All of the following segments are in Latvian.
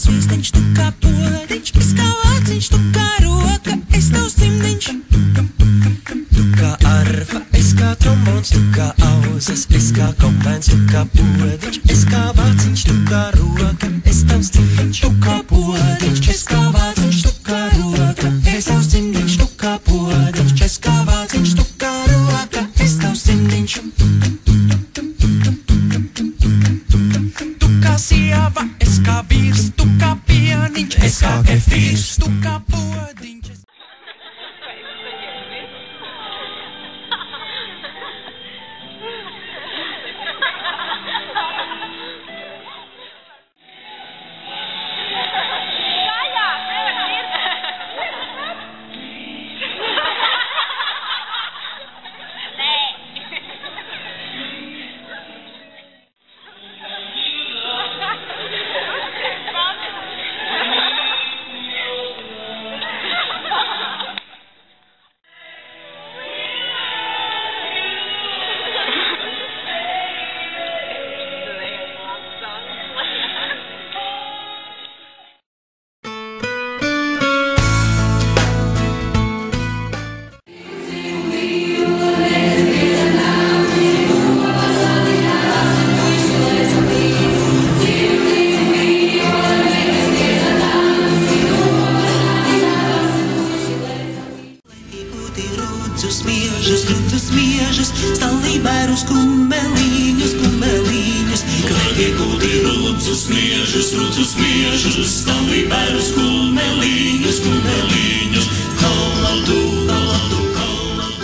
sviestiņš, tu kā podiņš, es kā vāciņš, tu kā roka, es tavs cimdiņš. Tu kā arfa, es kā trombons, tu kā auzas, es kā kompens, tu kā podiņš, es kā vāciņš, tu kā roka, es tavs cimdiņš. Tu kā podiņš, es kā vāciņš, tu kā roka, es tavs cimdiņš. Tu kā podiņš, es kā vāciņš, tu kā roka, es tavs cimdiņš. Tu kā sieva, es kā vīrs, tu kā pieniņš, es kā kefīrs, tu kā podiņš. Smiežas, stalībērus kumeliņus, kumeliņus. Kleķi kulti rudzus smiežas, stalībērus kumeliņus, kumeliņus. Kaladu, kaladu, kaladu.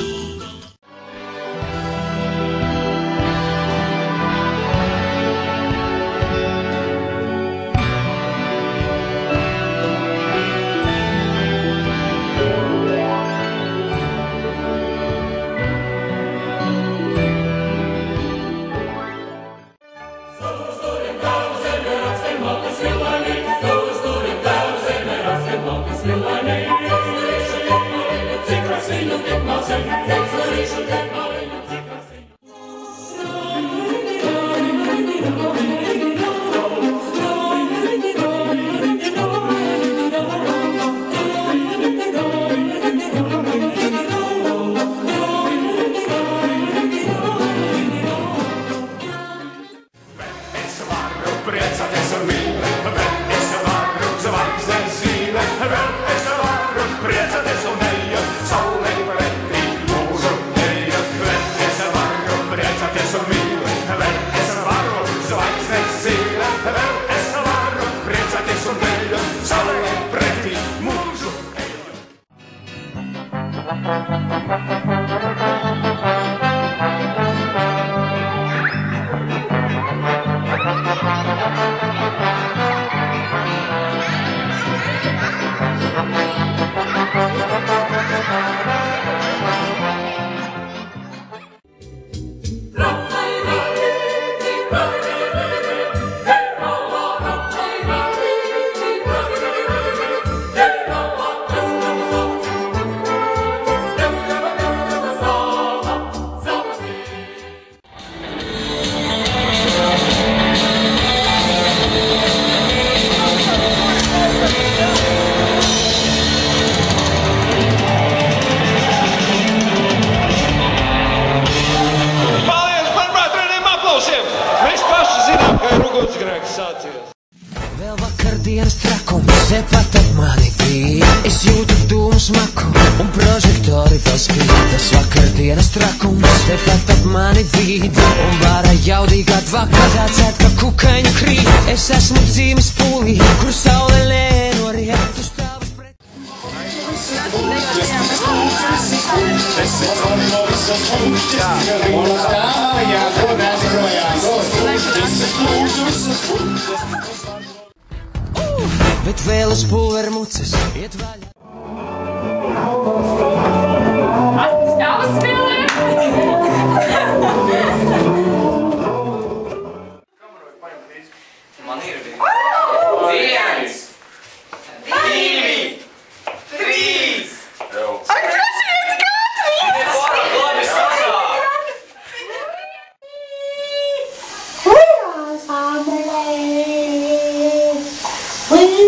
Vēl vakardienas trakums, tepat ap mani bija. Es jūtu dūmu smaku un prožektori vēl spīd. Tas vakardienas trakums, tepat ap mani bija. Un vārā jaudīgā dvaka tācēt, ka kukaiņu krīt. Es esmu dzīves pūlī, kur saule lēnorien. Tu stāvas pret... Bet vēl uz pulvermuces iet vaļā. Stāvas spēlē! Man ir 1, 2, 3! Ak, droši vien tik ātri! Labi sasāk! We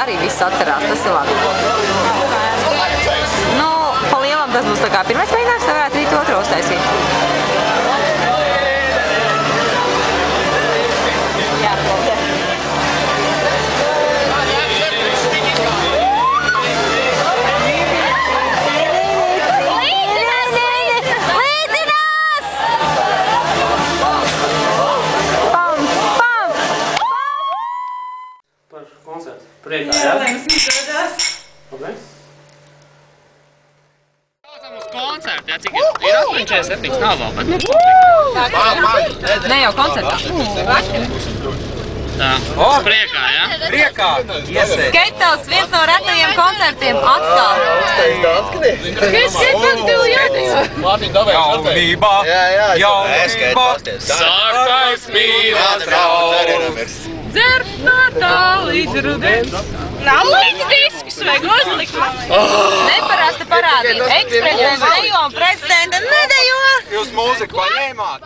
arī viss atcerās, tas ir labi. Nu, pa lielam tas būs tā kā pirmais mēģinājums, tā varētu rīt otru uztaisīt. Jā, paldies. Priekā, jā? Lai mums izdodas. Labi. Kācam uz koncertu, jā, cik ir 8:47, nav vēl, bet nu publika. Ne jau koncertā. Tā, priekā, jā? Priekā, iesēd. Skeittels viens no retajiem koncertiem atkal. Jaunībā, jaunībā, Sārtais mīlās rauds. Dzer no tā līdz rudens. Nav līdz diskus, vajag uzlikt. Neparasta parādība. Eksprezidents dejo un prezidenta nedejo. Jūs mūziku paņēmāt?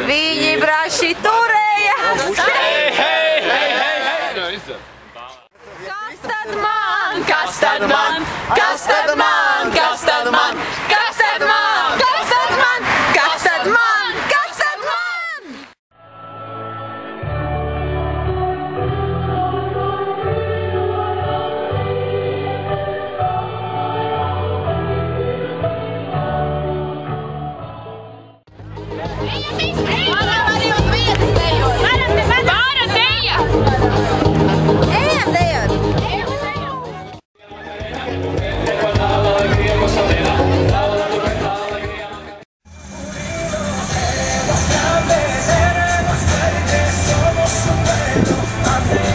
Viņi braši turēja. Kas tad man? Kas tad man? Kas tad man? Kas tad man? Kas tad man? Kas tad man? Kas tad man? Kas tad man?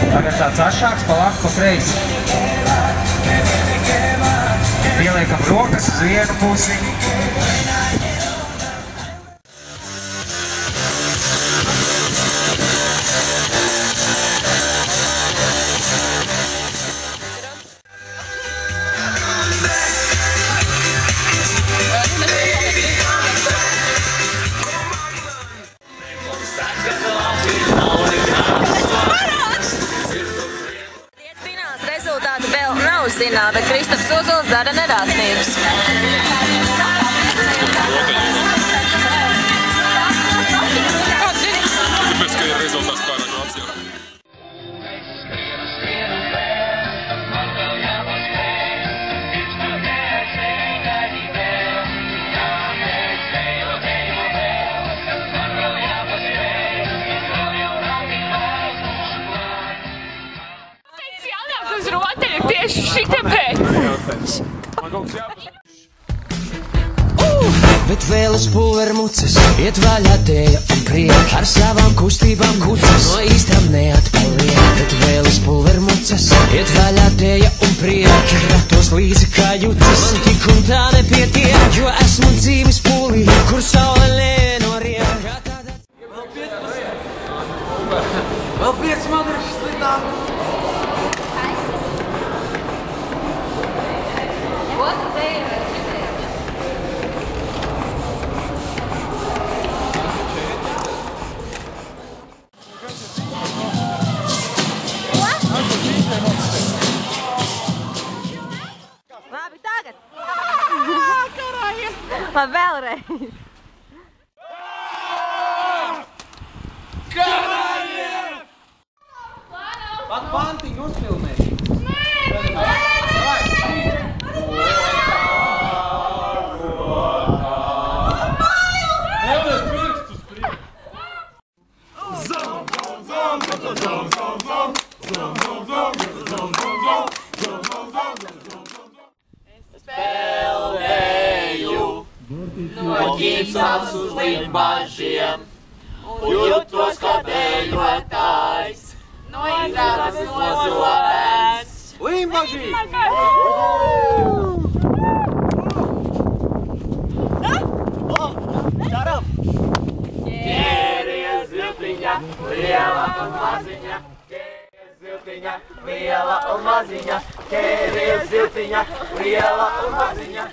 Tagad tāds ašāks, pa labi, pa kreisi. Pieliekam rokas uz vienu pusi. Rezultāti vēl nav zināmi, bet Kristaps Ozols dara nerātnības. Kāds zini? Tāpēc, ka ir rezultāts pārāk labs, jā. Uz rotaļu tieši šitāpēc. Bet vēl uz pulvermuces iet vaļā tēja un priek. Ar savām kustībām kucas no īstām neatpaliek. Bet vēl uz pulvermuces iet vaļā tēja un priek. Ratos līdzi kā jutas, man tik un tā nepietiek. Jo esmu dzīves pūlī, kur saule nenoriek. Vēl 5 madrašas slidām. Labi, tagad! Labi, vēlreiz! Karājiem! Pat pantiņu uzfilmēt. No ģipsas uz limbažiem, jūtos kā dejotājs, no izrādes nozobēns. Limbaži! Daram! liela un maziņa, ķēries ziltiņa, liela un maziņa.